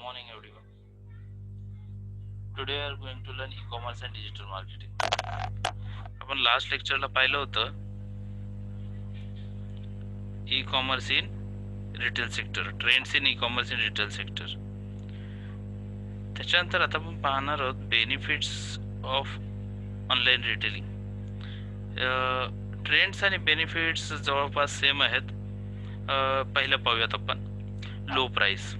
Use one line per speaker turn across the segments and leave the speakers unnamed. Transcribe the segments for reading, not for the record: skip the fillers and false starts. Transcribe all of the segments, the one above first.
morning everyone. Today we are going to learn e-commerce and digital marketing. आपण last लेक्चरला पाहिलं होतं e-commerce in retail sector, trends in e-commerce in retail sector. त्याच्यानंतर आता आपण पाहणार आहोत benefits of online retailing. Trends आणि बेनिफिट्स जवळपास सेम आहेत. पहिलं पाहूयात आपण low price.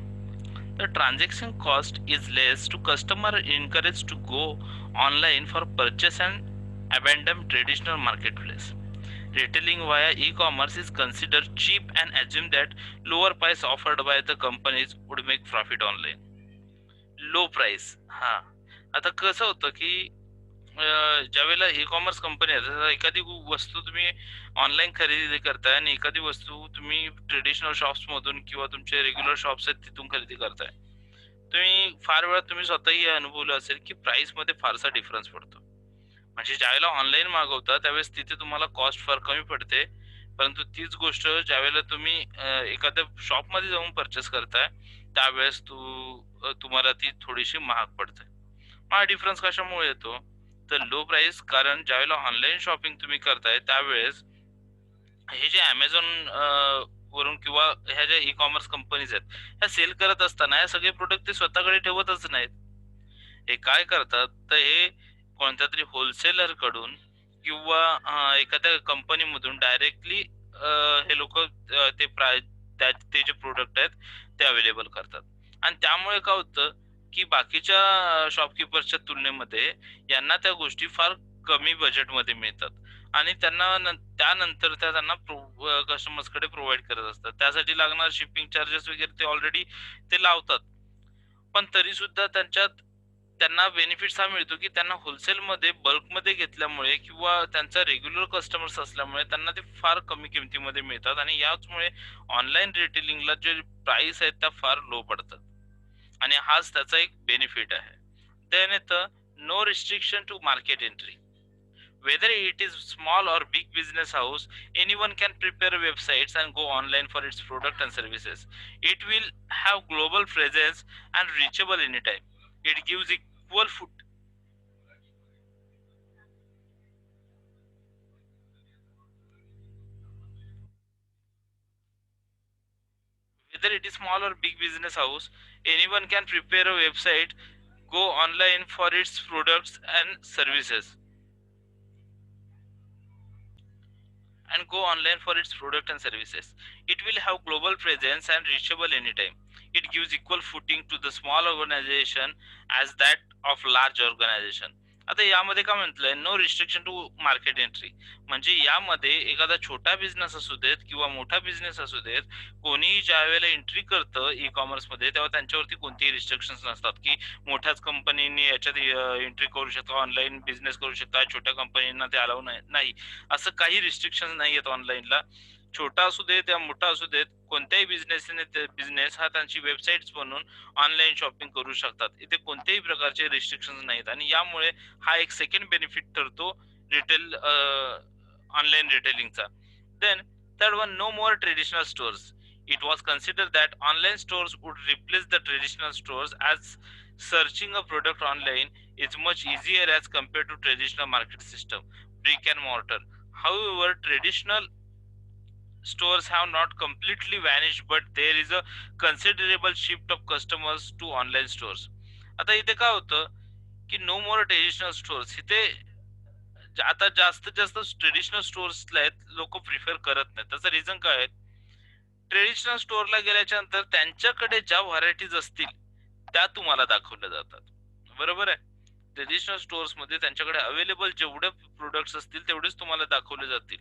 The transaction cost is less to customer encouraged to go online for purchase and abandon traditional marketplace. Retailing via e-commerce is considered cheap and assume that lower price offered by the companies would make profit online. Low price. हा, आता कसं होतं की ज्यावेळेला e commerce company आहे, एखादी वस्तू तुम्ही ऑनलाईन खरेदी करताय आणि एखादी वस्तू तुम्ही ट्रेडिशनल शॉप्स मधून किंवा तुमचे रेग्युलर शॉप्स आहेत तिथून खरेदी करताय. तुम्ही फार वेळा तुम्ही स्वतःही अनुभवलं असेल की प्राइस मध्ये फारसा डिफरन्स पडतो. म्हणजे ज्यावेळेला ऑनलाईन मागवता त्यावेळेस तिथे तुम्हाला कॉस्ट फार कमी पडते, परंतु तीच गोष्ट ज्यावेळेला तुम्ही एखाद्या शॉप मध्ये जाऊन परचेस करताय त्यावेळेस तुम्हाला ती थोडीशी महाग पडते. हा डिफरन्स कशामुळे येतो? तर लो प्राइस. कारण ज्यावेळेला ऑनलाईन शॉपिंग तुम्ही करताय त्यावेळेस हे जे अमेझॉन वरून किंवा ह्या ज्या ई कॉमर्स कंपनीज आहेत ह्या सेल करत असताना हे सगळे प्रोडक्ट ते स्वतःकडे ठेवतच नाहीत. हे काय करतात तर हे कोणत्या तरी होलसेलर कडून किंवा एखाद्या कंपनी मधून डायरेक्टली हे लोक ते जे प्रोडक्ट आहेत ते अवेलेबल करतात. आणि त्यामुळे काय होतं की बाकीच्या शॉपकीपर्सच्या तुलनेमध्ये यांना त्या गोष्टी फार कमी बजेटमध्ये मिळतात आणि त्यानंतर त्या त्यांना कस्टमर्स कडे प्रोव्हाइड करत असतात. त्यासाठी लागणार शिपिंग चार्जेस वगैरे ते ऑलरेडी ते लावतात. पण तरी सुद्धा त्यांना बेनिफिट्स हा मिळतो की त्यांना होलसेलमध्ये बल्कमध्ये घेतल्यामुळे किंवा त्यांचा रेग्युलर कस्टमर्स असल्यामुळे त्यांना ते फार कमी किमतीमध्ये मिळतात आणि याचमुळे ऑनलाईन रिटेलिंगला जे प्राइस आहेत त्या फार लो पडतात आणि हाच त्याचा एक बेनिफिट आहे. देन येतं no restriction to market entry. Whether it is small or big business house, anyone can prepare websites and go online for its product and services. It will have global presence and reachable anytime. It gives equal foot. Whether it is small or big business house, anyone can prepare a website, go online for its products and services. And go online for its product and services. It will have global presence and reachable anytime. It gives equal footing to the small organization as that of large organization. आता यामध्ये काय म्हटलंय, no restriction to market entry. म्हणजे यामध्ये एखादा छोटा business असू देत किंवा मोठा बिझनेस असू देत, कोणीही ज्या वेळेला एंट्री करतं ई कॉमर्स मध्ये तेव्हा त्यांच्यावरती कोणतेही रिस्ट्रिक्शन्स नसतात की मोठ्याच कंपनीने याच्यात एंट्री करू शकता, ऑनलाईन बिझनेस करू शकता, छोट्या कंपनींना ते अलाव नाही. असं काही रिस्ट्रिक्शन नाही आहेत ऑनलाईनला. छोटा असू देत या मोठा असू देत, कोणत्याही बिझनेसने बिझनेस हा त्यांची वेबसाईट्स बनवून ऑनलाईन शॉपिंग करू शकतात. इथे कोणत्याही प्रकारचे रिस्ट्रिक्शन नाहीत आणि यामुळे हा एक सेकंड बेनिफिट ठरतो रिटेल ऑनलाईन रिटेलिंगचा. Then third one, no more traditional stores. It was considered that online stores would replace the traditional stores as searching a product online is much easier as compared to traditional market system, brick and mortar. However, traditional stores have not completely vanished, but there is a considerable shift of customers to online stores. आता इथे काय होतं की no more traditional stores. इथे आता जास्तीत जास्त traditional स्टोर्सला आहेत लोक प्रिफर करत नाहीत. त्याचं रिझन काय आहे? ट्रेडिशनल स्टोअरला गेल्याच्या नंतर त्यांच्याकडे ज्या व्हरायटीज असतील त्या तुम्हाला दाखवल्या जातात. बरोबर आहे? ट्रेडिशनल स्टोअर्स मध्ये त्यांच्याकडे अवेलेबल जेवढे प्रोडक्ट्स असतील तेवढेच तुम्हाला दाखवले जातील.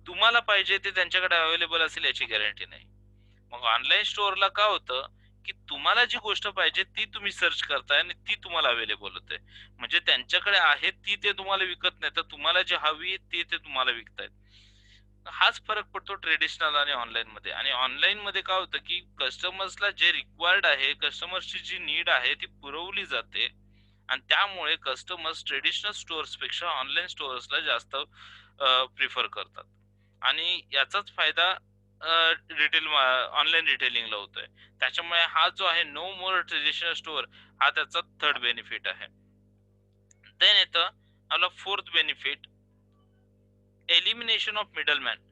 तुम्हाला पाहिजे ते त्यांच्याकडे अवेलेबल असेल याची गॅरंटी नाही. मग ऑनलाईन स्टोअरला काय होतं की तुम्हाला जी गोष्ट पाहिजे ती तुम्ही सर्च करताय आणि ती तुम्हाला अवेलेबल होते. म्हणजे त्यांच्याकडे आहे ती ते तुम्हाला विकत नाही, तर तुम्हाला जे हवी ती ते तुम्हाला विकतायत. हाच फरक पडतो ट्रेडिशनल आणि ऑनलाईन मध्ये. आणि ऑनलाईन मध्ये काय होतं की कस्टमर्सला जे रिक्वायर्ड आहे, कस्टमर्सची जी नीड आहे ती पुरवली जाते आणि त्यामुळे कस्टमर्स ट्रेडिशनल स्टोअर्स पेक्षा ऑनलाईन स्टोअर्सला जास्त प्रिफर करतात आणि याचाच फायदा रिटेल ऑनलाईन रिटेलिंगला होतोय. त्याच्यामुळे हा जो आहे नो मोर ट्रेडिशनल स्टोअर हा त्याचा थर्ड बेनिफिट आहे. देन येतं आपला fourth benefit, elimination of middleman.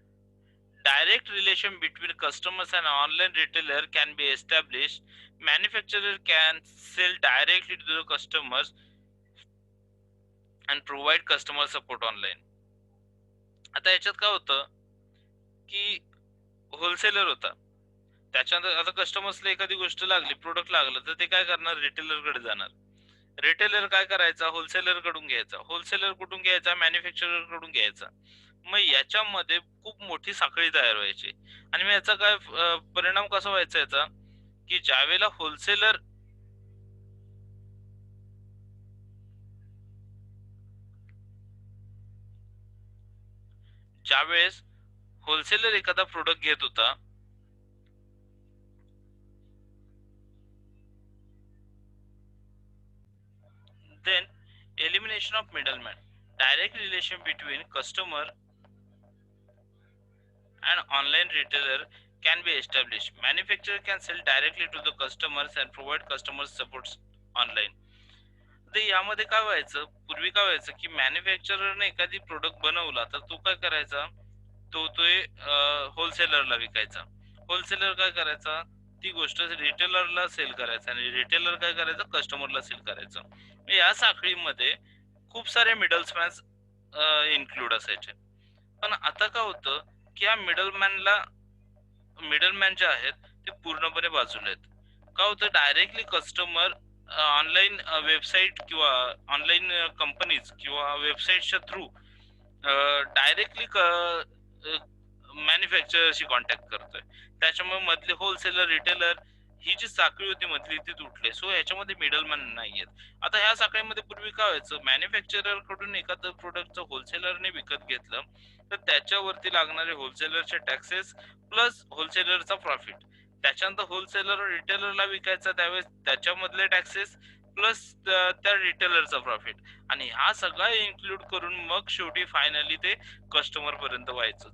Direct relation between customers and online retailer can be established. Manufacturer can sell directly to the customers and provide customer support online. आता याच्यात काय होतं की होलसेलर होता, त्याच्यानंतर आता कस्टमर्सला एखादी गोष्ट लागली, प्रोडक्ट लागलं, तर ते काय करणार, रिटेलरकडे जाणार. रिटेलर काय करायचा, होलसेलर कडून घ्यायचा, होलसेलर कुठून घ्यायचा, मॅन्युफॅक्चरर कडून घ्यायचा. मग याच्यामध्ये खूप मोठी साखळी तयार व्हायची. आणि मग याचा काय परिणाम कसा व्हायचा याचा, की ज्यावेळेला होलसेलर ज्यावेळेस होलसेलर एखादा प्रोडक्ट घेत होता, then elimination of middleman, direct relation between customer and online retailer can be established. Manufacturer can sell directly to the customers and provide customer support online. तर यामध्ये काय व्हायचं, पूर्वी काय व्हायचं की मॅन्युफॅक्चररने एखादी प्रोडक्ट बनवला तर तो काय करायचा, तो होलसेलरला विकायचा. होलसेलर काय करायचा, ती गोष्ट रिटेलरला सेल करायचा आणि रिटेलर काय करायचा, कस्टमरला सेल करायचा. या साखळीमध्ये खूप सारे मिडलमॅन इन्क्लूड असायचे. पण आता काय होतं की या मिडलमॅन जे आहेत ते पूर्णपणे बाजूला आहेत. काय होतं, डायरेक्टली कस्टमर ऑनलाईन वेबसाईट किंवा ऑनलाईन कंपनीज किंवा वेबसाईटच्या थ्रू डायरेक्टली मॅन्युफॅक्चरशी कॉन्टॅक्ट करतोय. त्याच्यामुळे मधले होलसेलर, रिटेलर ही जी साखळी होती मधली ती तुटले. सो ह्याच्यामध्ये मिडलमॅन नाहीयेत. आता ह्या साखळीमध्ये पूर्वी काय व्हायचं, मॅन्युफॅक्चरर कडून एखादं प्रोडक्टचं होलसेलरने विकत घेतलं तर त्याच्यावरती लागणारे होलसेलरचे टॅक्सेस प्लस होलसेलरचा प्रॉफिट, त्याच्यानंतर होलसेलर रिटेलरला विकायचा त्यावेळेस त्याच्यामधले टॅक्सेस प्लस त्या रिटेलरचा प्रॉफिट, आणि हा सगळा इन्क्लूड करून मग शेवटी फायनली ते कस्टमर पर्यंत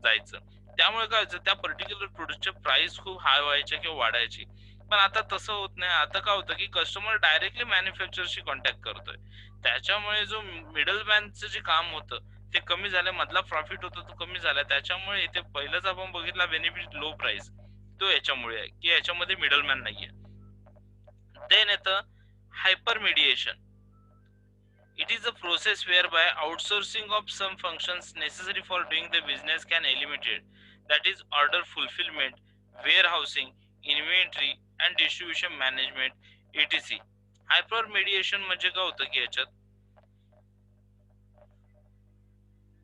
जायचं. त्यामुळे काय व्हायचं, त्या पर्टिक्युलर प्रोडक्टचे प्राइस खूप हाय व्हायचे किंवा वाढायची. पण आता तसं होत नाही. आता काय होतं की कस्टमर डायरेक्टली मॅन्युफॅक्चरशी कॉन्टॅक्ट करतोय. त्याच्यामुळे जो मिडल मॅनचं जे काम होतं ते कमी झालं, मधला प्रॉफिट होता तो कमी झाला. त्याच्यामुळे इथे पहिलंच आपण बघितला बेनिफिट लो प्राइस, तो याच्यामुळे आहे की याच्यामध्ये मिडलमॅन नाहीये. देन येतं hyper mediation. It is a process whereby outsourcing of some functions necessary for doing the business can eliminate. That is order fulfillment, warehousing, inventory and distribution management, etc. Hyper mediation म्हणजे काय होतं की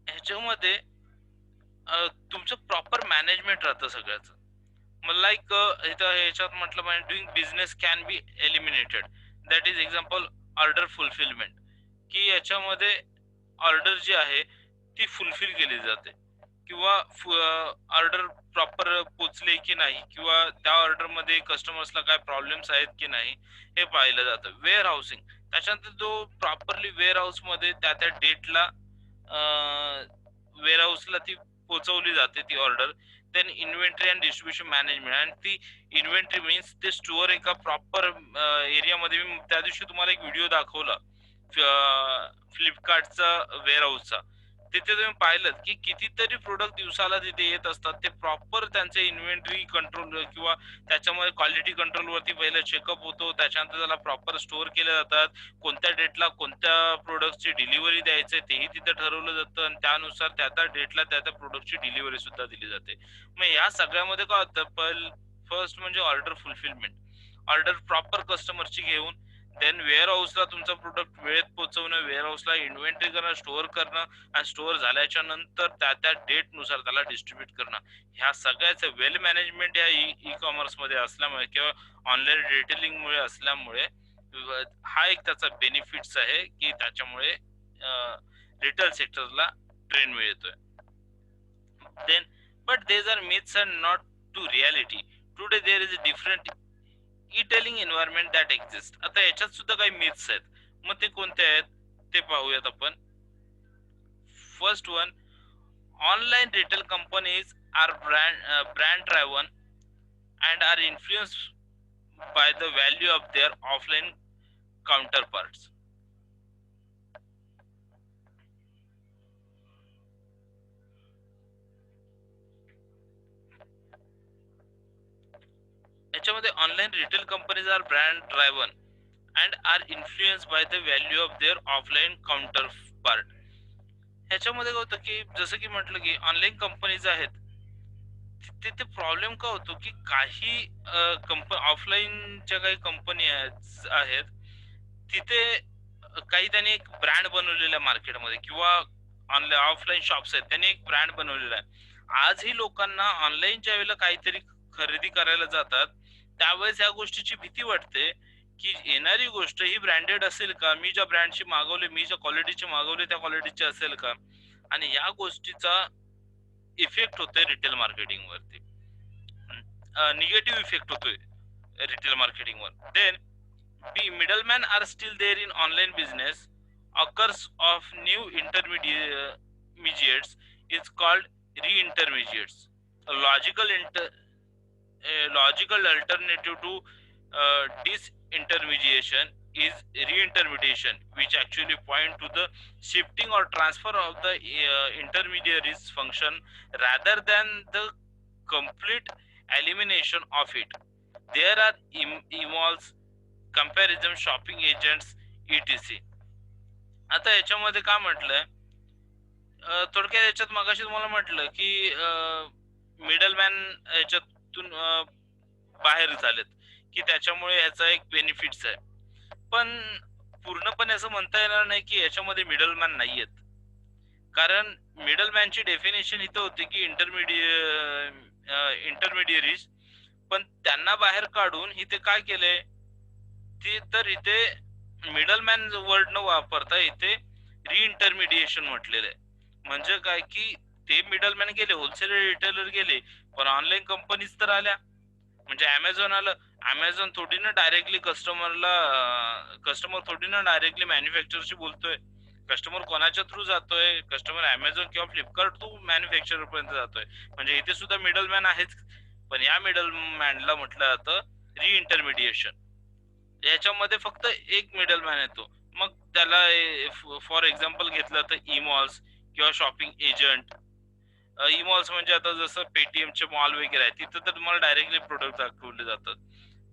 ह्याच्यामध्ये तुमचं proper management राहतं सगळ्याचं. मग like इथं ह्याच्यात म्हटलं पाहिजे doing business can be eliminated. That is example order fulfilment, की याच्यामध्ये ऑर्डर जी आहे ती फुलफिल केली जाते किंवा ऑर्डर प्रॉपर पोचले की नाही किंवा त्या ऑर्डर मध्ये कस्टमर्सला काय प्रॉब्लेम्स आहेत की नाही हे पाहिलं जातं. वेअर हाऊसिंग, त्याच्यानंतर जो प्रॉपरली वेअर हाऊस मध्ये त्या त्या डेटला वेअर हाऊसला ती पोहोचवली जाते ती order. Then inventory and distribution management, आणि ती इन्व्हेंटरी मीन्स ते स्टोअर एका प्रॉपर एरियामध्ये. मी त्या दिवशी तुम्हाला एक व्हिडिओ दाखवला फ्लिपकार्टचा वेअर हाऊसचा. तिथे तुम्ही पाहिलं की कितीतरी प्रोडक्ट दिवसाला तिथे येत असतात. ते प्रॉपर त्यांचे इन्व्हेंटरी कंट्रोल किंवा त्याच्यामध्ये क्वालिटी कंट्रोल वरती पहिलं चेकअप होतो, त्याच्यानंतर त्याला प्रॉपर स्टोअर केले जातात. कोणत्या डेटला कोणत्या प्रोडक्टची डिलिव्हरी द्यायचे तेही तिथे ठरवलं जातं आणि त्यानुसार त्या त्या डेटला त्या त्या प्रोडक्टची डिलिव्हरी सुद्धा दिली जाते. मग या सगळ्यामध्ये काय होतं, फर्स्ट म्हणजे ऑर्डर फुलफिलमेंट. ऑर्डर प्रॉपर कस्टमरची घेऊन देन वेअर हाऊसला तुमचा प्रोडक्ट वेळेत पोहोचवणं, वेअर हाऊसला इन्व्हेंटरी करणं, स्टोअर करणं आणि स्टोअर झाल्याच्या नंतर त्या त्या डेट नुसार त्याला डिस्ट्रीब्यूट करणं. ह्या सगळ्याचं वेल मॅनेजमेंट या ई कॉमर्स मध्ये असल्यामुळे किंवा ऑनलाईन रिटेलिंग मुळे असल्यामुळे हा एक त्याचा बेनिफिट्स आहे की त्याच्यामुळे रिटेल सेक्टरला ट्रेंड मिळतोय. Then but there's are myths and not to reality. Today there is a different E-telling environment that exist. आता याच्यात सुद्धा काही मिथ्स आहेत. मग ते कोणते आहेत ते पाहूयात आपण. First one, online retail companies are brand driven and are influenced by the value of their offline counterparts. याच्यामध्ये online retail companies are brand driven and are influence by the value of their offline counter part. ह्याच्यामध्ये काय होतं की जसं की म्हटलं की online companies आहेत, तिथे प्रॉब्लेम का होतो की काही ऑफलाईन ज्या काही कंपनी आहेत तिथे काही त्यांनी एक ब्रँड बनवलेला मार्केटमध्ये किंवा ऑनलाईन ऑफलाईन शॉप्स आहेत त्यांनी एक ब्रँड बनवलेला आहे. आजही लोकांना ऑनलाईन ज्या वेळेला काहीतरी खरेदी करायला जातात त्यावेळेस या गोष्टीची भीती वाटते की येणारी गोष्ट ही ब्रँडेड असेल का, मी ज्या ब्रँडची मागवले, मी ज्या क्वालिटीची मागवले त्या क्वालिटीची असेल का. आणि या गोष्टीचा इफेक्ट होतोय रिटेल मार्केटिंग वरती, निगेटिव्ह इफेक्ट होतोय रिटेल मार्केटिंग वर. Then the middlemen are still there in online business. Occurs of new intermediates is called re-intermediates. A logical alternative to disintermediation is re-intermediation, which actually point to the shifting or transfer of the intermediaries function rather than the complete elimination of it. There are evolves comparison, shopping agents, etc. आता याच्यामध्ये काय म्हटलंय, थोडक्यात याच्यात मगाशी तुम्हाला म्हटलं की मिडल मॅन याच्यातून बाहेर झालेत की त्याच्यामुळे याचा एक बेनिफिट्स आहे. पण पूर्णपणे असं म्हणता येणार नाही की याच्यामध्ये मिडल मॅन नाहीयेत. कारण मिडल मॅनची डेफिनेशन इथं होते की इंटरमिडियरीज, पण त्यांना बाहेर काढून इथे काय केलंय ती तर इथे मिडलमॅन वर्ड न वापरता इथे रिइंटरमिडिएशन म्हटलेलं आहे. म्हणजे काय की ते मिडलमॅन गेले, होलसेलर रिटेलर गेले, पण ऑनलाईन कंपनीज तर आल्या. म्हणजे अमेझॉन आलं, अमेझॉन थोडी ना डायरेक्टली कस्टमर थोडी ना डायरेक्टली मॅन्युफॅक्चरशी बोलतोय. कस्टमर कोणाच्या थ्रू जातोय, कस्टमर अमेझॉन किंवा फ्लिपकार्ट थ्रू मॅन्युफॅक्चरर पर्यंत जातोय. म्हणजे इथे सुद्धा मिडलमॅन आहेच, पण या मिडलमॅनला म्हटलं जातं रिइंटरमिडिएशन. याच्यामध्ये फक्त एक मिडलमॅन येतो. मग त्याला फॉर एक्झाम्पल घेतलं तर ई मॉल्स किंवा शॉपिंग एजंट. ई मॉल्स म्हणजे आता जसं पेटीएमचे मॉल वगैरे आहे तिथं तर तुम्हाला डायरेक्टली प्रोडक्ट दाखवले जातात,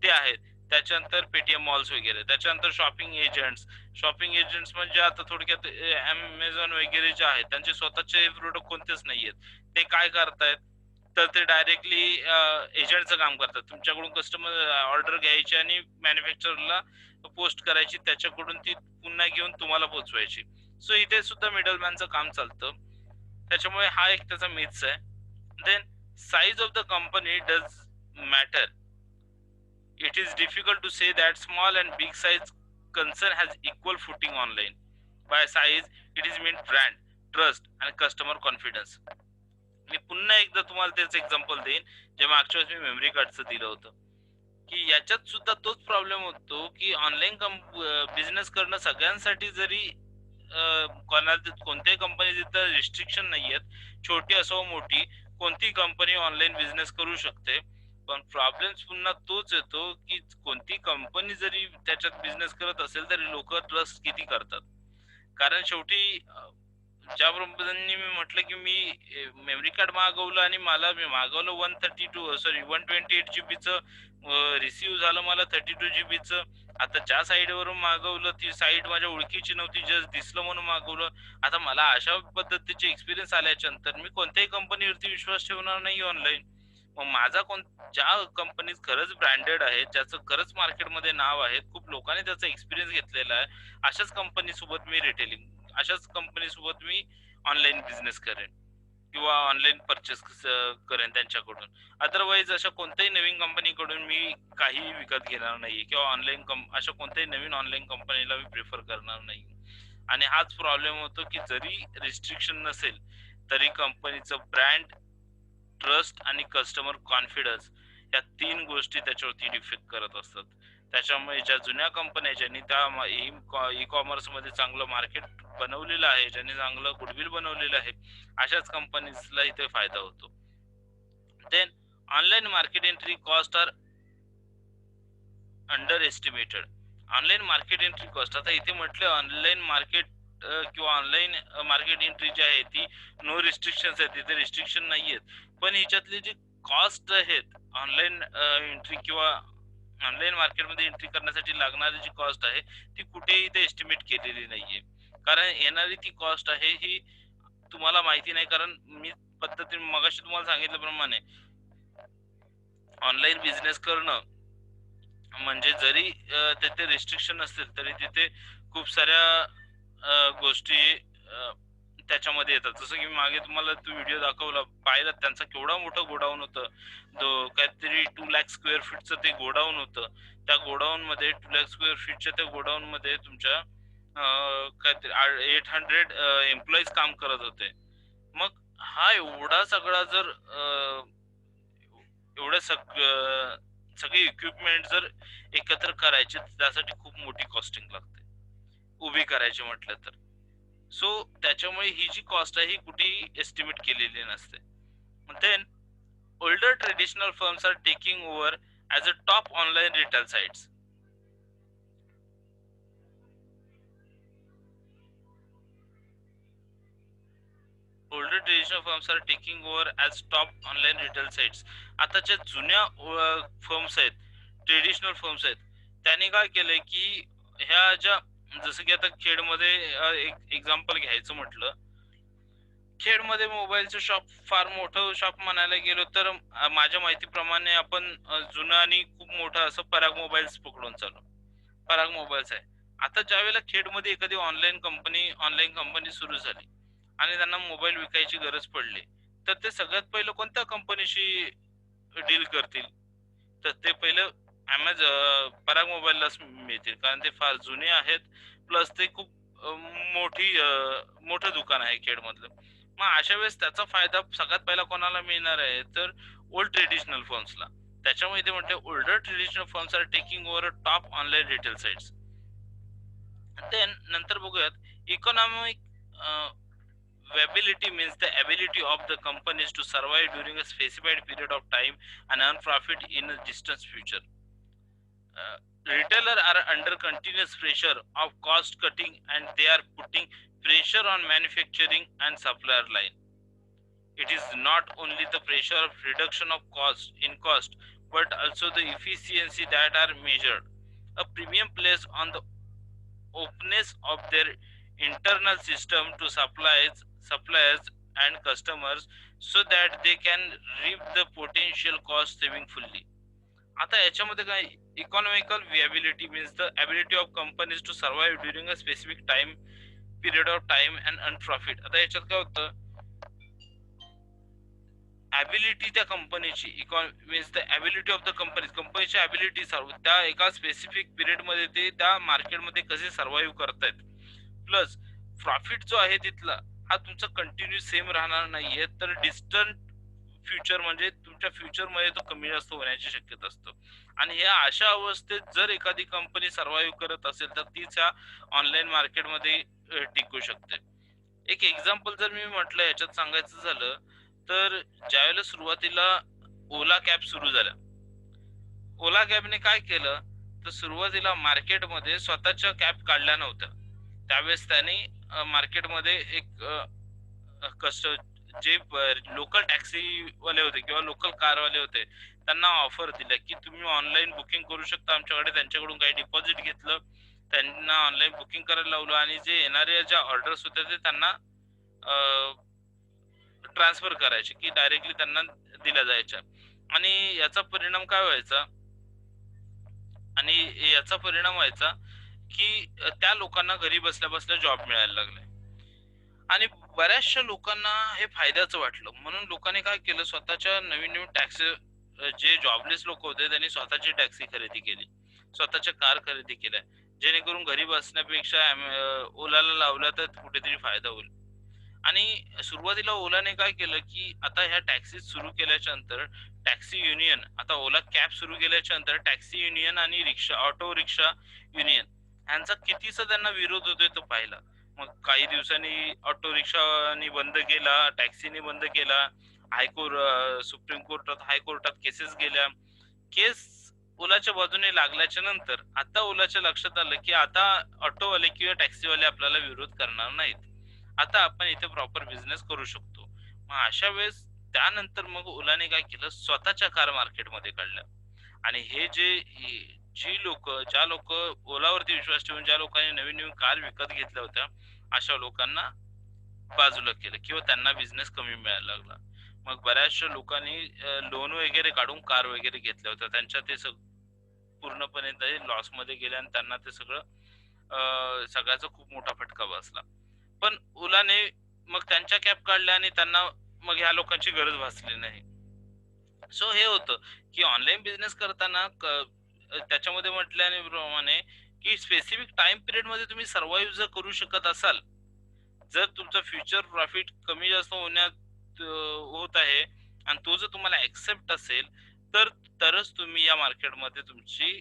ते आहेत. त्याच्यानंतर पेटीएम मॉल्स वगैरे, त्याच्यानंतर शॉपिंग एजंट्स. शॉपिंग एजंट्स म्हणजे आता थोडक्यात अमेझॉन वगैरे जे आहेत त्यांचे स्वतःचे प्रोडक्ट कोणतेच नाहीयेत. ते काय करतायत तर ते डायरेक्टली एजंटचं काम करतात. तुमच्याकडून कस्टमर ऑर्डर घ्यायची आणि मॅन्युफॅक्चररला पोस्ट करायची, त्याच्याकडून ती पुन्हा घेऊन तुम्हाला पोहोचवायची. सो इथे सुद्धा मिडलमॅनचं काम चालतं. त्याच्यामुळे हा एक त्याचा मिथ्स आहे. Then size of the company does matter. It is difficult to say that small and big size concern has equal footing online. By size, it is meant brand, trust and customer confidence. मी पुन्हा एकदा तुम्हाला तेच example देईन जे मागच्या वेळेस मी memory कार्डचं दिलं होतं की याच्यात सुद्धा तोच प्रॉब्लेम होतो की ऑनलाईन बिझनेस करणं सगळ्यांसाठी जरी कोणत्याही कंपनी तिथं रिस्ट्रिक्शन नाही आहेत, छोटी असो मोठी कोणती कंपनी ऑनलाईन बिझनेस करू शकते. पण प्रॉब्लेम पुन्हा तोच येतो की कोणती कंपनी जरी त्याच्यात बिझनेस करत असेल तरी लोक ट्रस्ट किती करतात. कारण शेवटी ज्या पद्धतीने मी म्हटलं की मी मेमरी कार्ड मागवलं आणि मी मागवलं 128 जीबीचं, रिसिव्ह झालं मला 32 जीबीचं. आता ज्या साईड वरून मागवलं ती साईड माझ्या ओळखीची नव्हती, जस्ट दिसलं म्हणून मागवलं. आता मला अशा पद्धतीचे एक्सपिरियन्स आल्याच्या नंतर मी कोणत्याही कंपनीवरती विश्वास ठेवणार नाही ऑनलाईन. मग माझा ज्या कंपनीज खरंच ब्रँडेड आहेत, ज्याचं खरंच मार्केटमध्ये नाव आहे, खूप लोकांनी त्याचा एक्सपिरियन्स घेतलेला आहे, अशाच कंपनी सोबत मी रिटेलिंग, अशाच कंपनी सोबत मी ऑनलाईन बिझनेस करेन किंवा ऑनलाईन परचेस करेन त्यांच्याकडून. अदरवाईज अशा कोणत्याही नवीन कंपनीकडून मी काही विकत घेणार नाही किंवा अशा कोणत्याही नवीन ऑनलाईन कंपनीला मी प्रिफर करणार नाही. आणि हाच प्रॉब्लेम होतो की जरी रिस्ट्रिक्शन नसेल तरी कंपनीचं ब्रँड, ट्रस्ट आणि कस्टमर कॉन्फिडन्स या 3 गोष्टी त्याच्यावरती डिफेक्ट करत असतात. त्याच्यामुळे ज्या जुन्या कंपन्या ज्यांनी त्या ई कॉमर्स मध्ये चांगलं मार्केट बनवलेलं आहे, ज्यांनी चांगलं गुडविल बनवलेलं आहे, अशाच कंपनीजला इथे फायदा होतो. Then online market entry cost are under estimated. Online market entry cost, आता इथे म्हटलं ऑनलाईन मार्केट किंवा ऑनलाईन मार्केट एंट्री जी आहे ती नो रिस्ट्रिक्शन्स आहेत, तिथे रिस्ट्रिक्शन नाही आहेत, पण हिच्यातली जी कॉस्ट आहेत ऑनलाईन एंट्री किंवा ऑनलाईन मार्केटमध्ये एंट्री करण्यासाठी लागणारी जी कॉस्ट आहे ती कुठेही इथे एस्टिमेट केलेली नाहीये. कारण येणारी ती कॉस्ट आहे ही तुम्हाला माहिती नाही, कारण मी पद्धतीने मगाशी तुम्हाला सांगितल्याप्रमाणे ऑनलाईन बिझनेस करणं म्हणजे जरी तिथे रिस्ट्रिक्शन असतील तरी तिथे खूप साऱ्या गोष्टी त्याच्यामध्ये येतात. जसं की मागे तुम्हाला तो व्हिडिओ दाखवला पाहिला, त्यांचा केवढा मोठं गोडाऊन होतं, काहीतरी 2 लाख स्क्वेअर फीटचं ते गोडाऊन होतं. त्या गोडाऊन मध्ये 2 लाख स्क्वेअर फीटच्या त्या गोडाऊन मध्ये तुमच्या काहीतरी 800 एम्प्लॉईज काम करत होते. मग हा एवढा सगळा जर एवढं सगळे इक्विपमेंट जर एकत्र करायचे त्यासाठी खूप मोठी कॉस्टिंग लागते उभी करायची म्हटलं तर. सो त्याच्यामुळे ही जी कॉस्ट आहे ही कुठेही एस्टिमेट केलेली नसते. Then older traditional firms are taking over as a top online retail sites. Older traditional firms are taking over as top online retail sites. आताच्या जुन्या फर्म्स आहेत, ट्रेडिशनल फर्म्स आहेत, त्यांनी काय केलंय की ह्या ज्या, जसं की आता खेडमध्ये एक एक्झाम्पल घ्यायचं म्हटलं, खेडमध्ये मोबाईलचं शॉप फार मोठं शॉप म्हणायला गेलो तर माझ्या माहितीप्रमाणे आपण जुनं आणि खूप मोठं असं पराग मोबाईल्स पकडून चालू. पराग मोबाईल्स आहे. आता ज्यावेळेला खेडमध्ये एखादी ऑनलाईन कंपनी सुरू झाली आणि त्यांना मोबाईल विकायची गरज पडली, तर ते सगळ्यात पहिलं कोणत्या कंपनीशी डील करतील? तर ते पहिलं पराग मोबाईललाच मिळतील, कारण ते फार जुने आहेत, प्लस ते खूप मोठं दुकान आहे खेडमधलं. मग अशा वेळेस त्याचा फायदा सगळ्यात पहिला कोणाला मिळणार आहे, तर ओल्ड ट्रेडिशनल फर्म्सला. त्याच्यामुळे ते म्हणते older traditional firms are taking over top online retail sites. Then नंतर बघूयात economic viability means the ability of the companies to survive during a specified period of time and earn profit in a distant future. Retailers are under continuous pressure of cost cutting and they are putting pressure on manufacturing and supplier line. It is not only the pressure of reduction of cost but also the efficiency that are measured. A premium placed on the openness of their internal system to suppliers and customers so that they can reap the potential cost saving fully. आता याच्यामध्ये काय, economical viability means the ability of companies to survive during a specific time period of time and earn profit. आता याच्यात काय होतं, ability त्या कंपनीची means the ability of the कंपनीची ॲबिलिटी त्या एका स्पेसिफिक पिरियड मध्ये ते त्या मार्केटमध्ये कसे सर्व्हाइव्ह करतायत, प्लस प्रॉफिट जो आहे तिथला हा तुमचा कंटिन्यू सेम राहणार नाहीये, तर डिस्टंट फ्युचर म्हणजे तुमच्या फ्युचर मध्ये तो कमी जास्त होण्याची शक्यता असतो. आणि ह्या अशा अवस्थेत जर एखादी कंपनी सर्व्हाइव्ह करत असेल तर तीच ह्या ऑनलाईन मार्केटमध्ये टिकू शकते. एक एक्झाम्पल जर मी म्हटलं याच्यात सांगायचं झालं तर ज्यावेळेला सुरुवातीला ओला कॅब सुरू झाल्या, ओला कॅबने काय केलं तर सुरुवातीला मार्केटमध्ये स्वतःच्या कॅब काढल्या नव्हत्या. त्यावेळेस त्यांनी मार्केटमध्ये एक कस्ट जे लोकल टॅक्सीवाले होते किंवा लोकल कारवाले होते त्यांना ऑफर दिल्या की तुम्ही ऑनलाईन बुकिंग करू शकता आमच्याकडे. त्यांच्याकडून काही डिपॉझिट घेतलं, त्यांना ऑनलाईन बुकिंग करायला लावलं आणि जे येणाऱ्या ज्या ऑर्डर्स होत्या ते त्यांना ट्रान्सफर करायचे की डायरेक्टली त्यांना दिल्या जायच्या. आणि याचा परिणाम काय व्हायचा, की त्या लोकांना घरी बसल्या बसल्या जॉब मिळायला लागले आणि बऱ्याचशा लोकांना हे फायद्याचं वाटलं. म्हणून लोकांनी काय केलं, स्वतःच्या नवीन नवीन टॅक्सी, जे जॉबलेस लोक होते त्यांनी स्वतःची टॅक्सी खरेदी केली, स्वतःच्या कार खरेदी केल्या, जेणेकरून घरी बसण्यापेक्षा ओलाला लावला तर कुठेतरी फायदा होईल. आणि सुरुवातीला ओलाने काय केलं की आता ह्या टॅक्सी सुरू केल्याच्या नंतर टॅक्सी युनियन, आता ओला कॅब सुरू केल्याच्या नंतर टॅक्सी युनियन आणि ऑटो रिक्षा युनियन यांचा कितीचा त्यांना विरोध होतोय तो पाहिला. मग काही दिवसांनी ऑटो रिक्षानी बंद केला, टॅक्सीने बंद केला सुप्रीम कोर्टात, हायकोर्टात केसेस गेल्या. केस ओलाच्या बाजूने लागल्याच्या नंतर आता ओलाच्या लक्षात आलं की आता ऑटोवाले किंवा टॅक्सीवाले आपल्याला विरोध करणार नाहीत. आता आपण इथे प्रॉपर बिझनेस करू शकतो. मग अशा वेळेस त्यानंतर मग ओलाने काय केलं, स्वतःच्या कार मार्केटमध्ये काढल्या. आणि हे जी लोक, ज्या लोक ओलावरती विश्वास ठेवून ज्या लोकांनी नवीन नवीन कार विकत घेतल्या होत्या, अशा लोकांना बाजूला केलं किंवा त्यांना बिझनेस कमी मिळायला लागला. मग बऱ्याचशा लोकांनी लोन वगैरे काढून कार वगैरे घेतल्या होत्या, त्यांच्या ते पूर्णपणे लॉस मध्ये गेले आणि त्यांना ते सगळं सगळ्याचा खूप मोठा फटका बसला. पण ओलाने मग त्यांच्या कॅब काढल्या आणि त्यांना मग ह्या लोकांची गरज भासली नाही. सो हे होतं की ऑनलाईन बिझनेस करताना त्याच्यामध्ये म्हटल्याप्रमाणे की स्पेसिफिक टाइम पिरियड मध्ये तुम्ही सर्व्हाइव्ह जर करू शकत असाल, जर तुमचा फ्युचर प्रॉफिट कमी जास्त होत आहे आणि तो जर तुम्हाला एक्सेप्ट असेल, तर तरच तुम्ही या मार्केटमध्ये तुमची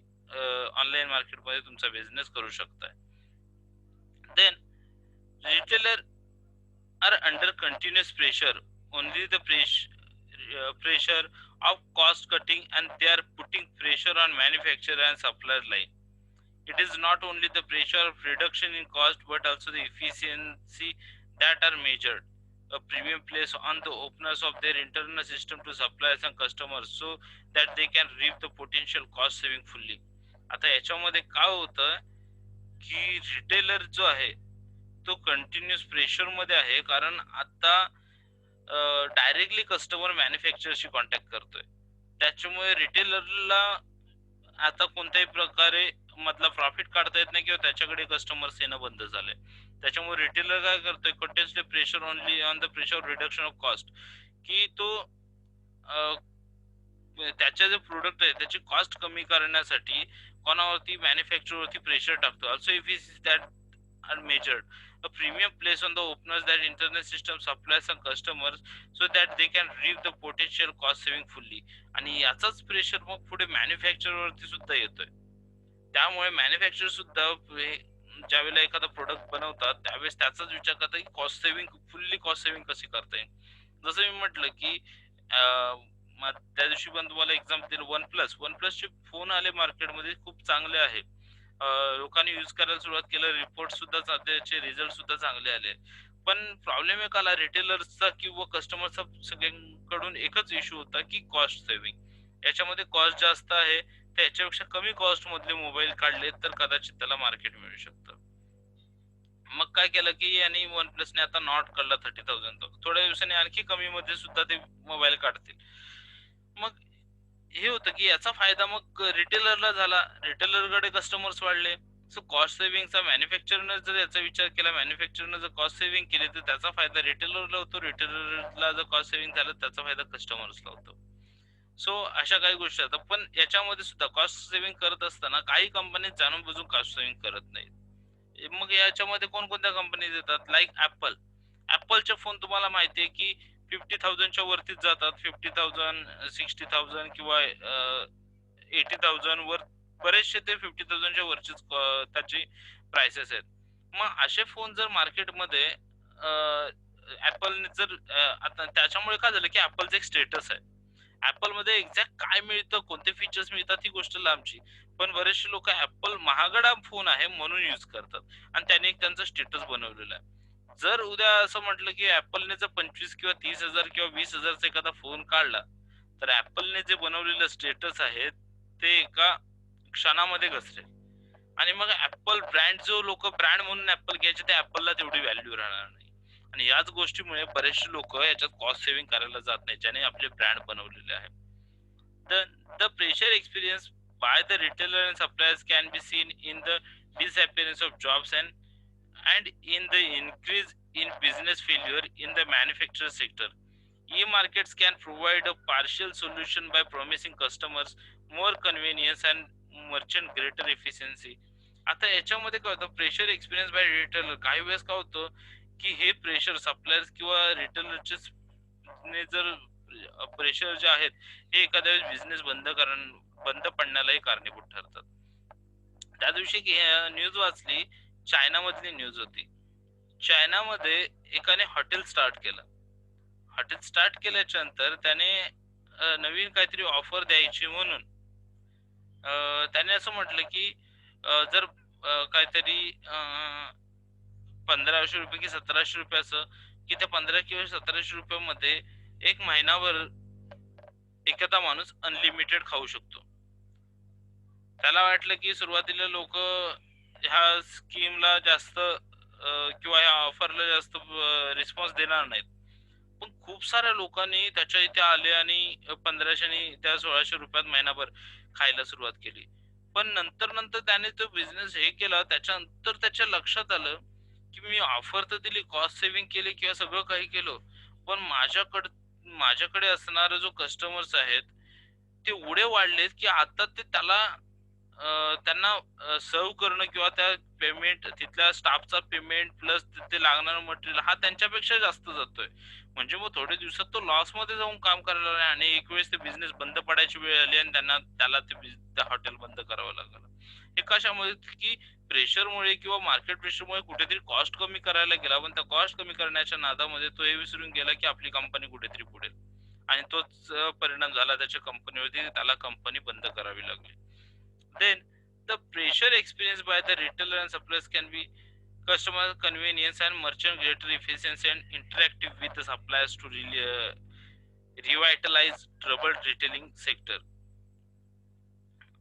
ऑनलाईन मार्केटमध्ये तुमचा बिझनेस करू शकताय. Then retailer are under continuous pressure, only the pressure of cost cutting, and they are putting pressure on manufacturer and supplier line. It is not only the pressure of reduction in cost but also the efficiency that are measured. A premium place on the openness of their internal system to suppliers and customers so that they can reap the potential cost saving fully. आता याच्यामध्ये काय होतं की retailer जो आहे तो continuous pressure मध्ये आहे, कारण आता डायरेक्टली कस्टमर मॅन्युफॅक्चरशी कॉन्टॅक्ट करतोय. त्याच्यामुळे रिटेलरला आता कोणत्याही प्रकारे मधला प्रॉफिट काढता येत नाही किंवा त्याच्याकडे कस्टमर्स येणं बंद झालंय. त्याच्यामुळे रिटेलर काय करतोय, continuously pressure only on the pressure reduction of cost, की तो त्याचे जे प्रोडक्ट आहे त्याची कॉस्ट कमी करण्यासाठी कोणावरती, मॅन्युफॅक्चरवरती प्रेशर टाकतो. Also if is that are measured a premium place on the openers that internet system supplies and customers so that they can reap the potential cost saving fully. आणि याचाच pressure मग पुढे manufacture वरती सुद्धा येतोय. त्यामुळे manufacture सुद्धा ज्या वेळेला एखादा प्रोडक्ट बनवतात त्यावेळेस त्याचाच विचार करतात की cost saving, fully cost saving कशी करता येईल. जसं मी म्हटलं की त्या दिवशी पण तुम्हाला एक्झाम्पल दिलं, वन प्लसचे फोन आले मार्केटमध्ये, खूप चांगले आहे. लोकांनी युज करायला सुरुवात केलं, रिपोर्ट सुद्धा त्याचे रिझल्ट सुद्धा चांगले आले. पण प्रॉब्लेम एक आला रिटेलर्सचा किंवा कस्टमरचा, सगळ्यांकडून एकच इश्यू होता की कॉस्ट सेव्हिंग. याच्यामध्ये कॉस्ट जास्त आहे, त्याच्यापेक्षा कमी कॉस्ट मधले मोबाईल काढले तर कदाचित त्याला मार्केट मिळू शकतं. मग काय केलं की यांनी वन प्लसने आता नॉट काढला 30,000. थोड्या दिवसांनी आणखी कमी मध्ये सुद्धा ते मोबाईल काढतील. मग हे होतं की याचा फायदा मग रिटेलरला झाला, रिटेलरकडे कस्टमर्स वाढले. सो कॉस्ट सेव्हिंगचा मॅन्युफॅक्चरनं जर याचा विचार केला, मॅन्युफॅक्चरनं जर कॉस्ट सेव्हिंग केली तर त्याचा फायदा रिटेलरला होतो, रिटेलरला जर कॉस्ट सेव्हिंग झालं त्याचा फायदा कस्टमर्सला होतो. सो अशा काही गोष्टी असतात. पण याच्यामध्ये सुद्धा कॉस्ट सेव्हिंग करत असताना काही कंपनी जाणून बुजून कॉस्ट सेव्हिंग करत नाहीत. मग याच्यामध्ये कोणकोणत्या कंपनीज येतात, लाईक ऍपल. ऍपलचे फोन तुम्हाला माहिती आहे की 50,000च्या वरतीच जातात, 50,000, 60,000 किंवा 80,000 वर. बरेचसे ते 50,000च्या वरचेच त्याची प्राइसेस आहेत. मग असे फोन जर मार्केटमध्ये ऍपलने जर आता त्याच्यामुळे काय झालं की ऍपलचं एक स्टेटस आहे. ऍपल मध्ये एक्झॅक्ट काय मिळतं, कोणते फीचर्स मिळतात ही गोष्ट लांबची, पण बरेचसे लोक ऍपल महागडा फोन आहे म्हणून युज करतात आणि त्याने एक त्यांचा स्टेटस बनवलेला आहे. जर उद्या असं म्हटलं की ऍपलने जर 25 किंवा 30,000 किंवा 20,000चा एखादा फोन काढला, तर ऍपलने जे बनवलेलं स्टेटस आहे ते एका क्षणामध्ये घसरेल. आणि मग ऍपल ब्रँड, जो लोक ब्रँड म्हणून ऍपल घ्यायचे, ते ऍपलला तेवढी व्हॅल्यू राहणार नाही. आणि याच गोष्टीमुळे बरेचसे लोक याच्यात कॉस्ट सेव्हिंग करायला जात नाही, ज्याने आपले ब्रँड बनवलेले आहे. The pressure experienced by the retailer and suppliers can be seen in the disappearance of jobs and in the increase in business failure in the manufacturing sector. E-markets can provide a partial solution by promising customers more convenience and merchant greater efficiency. आता याच्यामध्ये काय होतं, pressure experience bye retailer, काही वेळेस काय होतं की हे प्रेशर सप्लायर्स किंवा रिटेलरचे जर प्रेशर जे आहेत हे एखाद्या वेळेस बिझनेस बंद पडण्यालाही कारणीभूत ठरतात. त्या दिवशी न्यूज वाचली, चायना मधली न्यूज होती. चायनामध्ये एकाने हॉटेल स्टार्ट केलं. हॉटेल स्टार्ट केल्याच्या नंतर त्याने नवीन काहीतरी ऑफर द्यायची म्हणून त्याने असं म्हटलं की जर काहीतरी 1500 रुपये की 1700 रुपये असं, की त्या 15 किंवा 1700 रुपयामध्ये एक महिनाभर एखादा माणूस अनलिमिटेड खाऊ शकतो. त्याला वाटलं की सुरुवातीला लोक ह्या स्कीमला जास्त किंवा ह्या ऑफरला जास्त रिस्पॉन्स देणार नाहीत. पण खूप साऱ्या लोकांनी त्याच्या इथे आले आणि 1500 आणि त्या 1600 रुपयात महिनाभर खायला सुरुवात केली. पण नंतर नंतर त्याने तो बिझनेस हे केला, त्याच्यानंतर त्याच्या लक्षात आलं की मी ऑफर तर दिली, कॉस्ट सेव्हिंग केली किंवा सगळं काही केलं, पण माझ्याकडे असणारे जो कस्टमर्स आहेत ते एवढे वाढलेत की आता ते त्यांना सर्व्ह करणं किंवा त्या पेमेंट तिथल्या स्टाफचा पेमेंट प्लस तिथे लागणारं मटेरियल हा त्यांच्यापेक्षा जास्त जातोय. म्हणजे मग थोड्या दिवसात तो लॉस मध्ये जाऊन काम करायला लागला आणि एक वेळेस ते बिझनेस बंद पडायची वेळ आली आणि त्याला ते हॉटेल बंद करावं लागलं. हे कशामुळे की प्रेशरमुळे किंवा मार्केट प्रेशरमुळे कुठेतरी कॉस्ट कमी करायला गेला, पण त्या कॉस्ट कमी करण्याच्या नादामध्ये तो हे विसरून गेला की आपली कंपनी कुठेतरी पुढेल आणि तोच परिणाम झाला त्याच्या कंपनीवरती, त्याला कंपनी बंद करावी लागली. Then the pressure experienced by the retailer and suppliers can be customer convenience and merchant greater efficiency and interactive with the suppliers to really revitalize troubled retailing sector.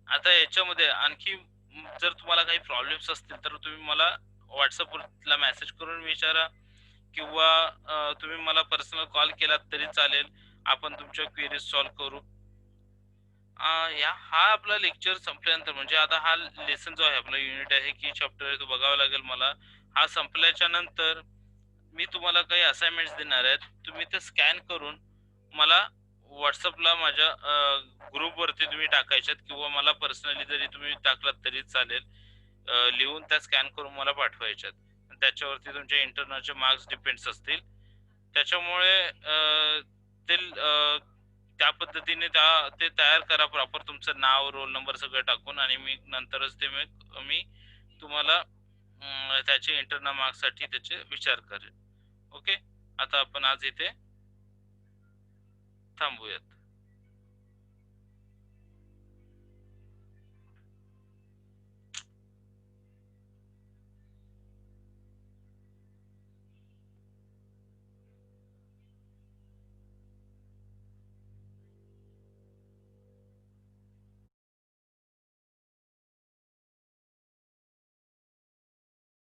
आता याच्यामध्ये आणखी जर तुम्हाला काही प्रॉब्लेम्स असतील तर तुम्ही मला व्हॉट्सअपला मेसेज करून विचारा किंवा तुम्ही मला पर्सनल कॉल केलात तरी चालेल. आपण तुमच्या क्वेरीज सॉल्व्ह करू. हा आपला लेक्चर संपल्यानंतर म्हणजे आता हा लेसन जो आहे आपला युनिट आहे की चॅप्टर आहे तो बघावा लागेल मला. हा संपल्याच्या नंतर मी तुम्हाला काही असाइनमेंट्स देणार आहेत, तुम्ही ते स्कॅन करून मला व्हॉट्सअपला माझ्या ग्रुपवरती तुम्ही टाकायच्यात किंवा मला पर्सनली जरी तुम्ही टाकलात तरी चालेल. लिहून त्या स्कॅन करून मला पाठवायच्यात. त्याच्यावरती तुमचे इंटरनलचे मार्क्स डिपेंड्स असतील. त्याच्यामुळे ते त्या पद्धतीने ते तयार करा प्रॉपर तुमचं नाव रोल नंबर सगळं टाकून आणि मी नंतरच ते मी तुम्हाला त्याचे इंटरनल मार्क्स साठी त्याचे विचार करेल. ओके, आता आपण आज इथे थांबूयात.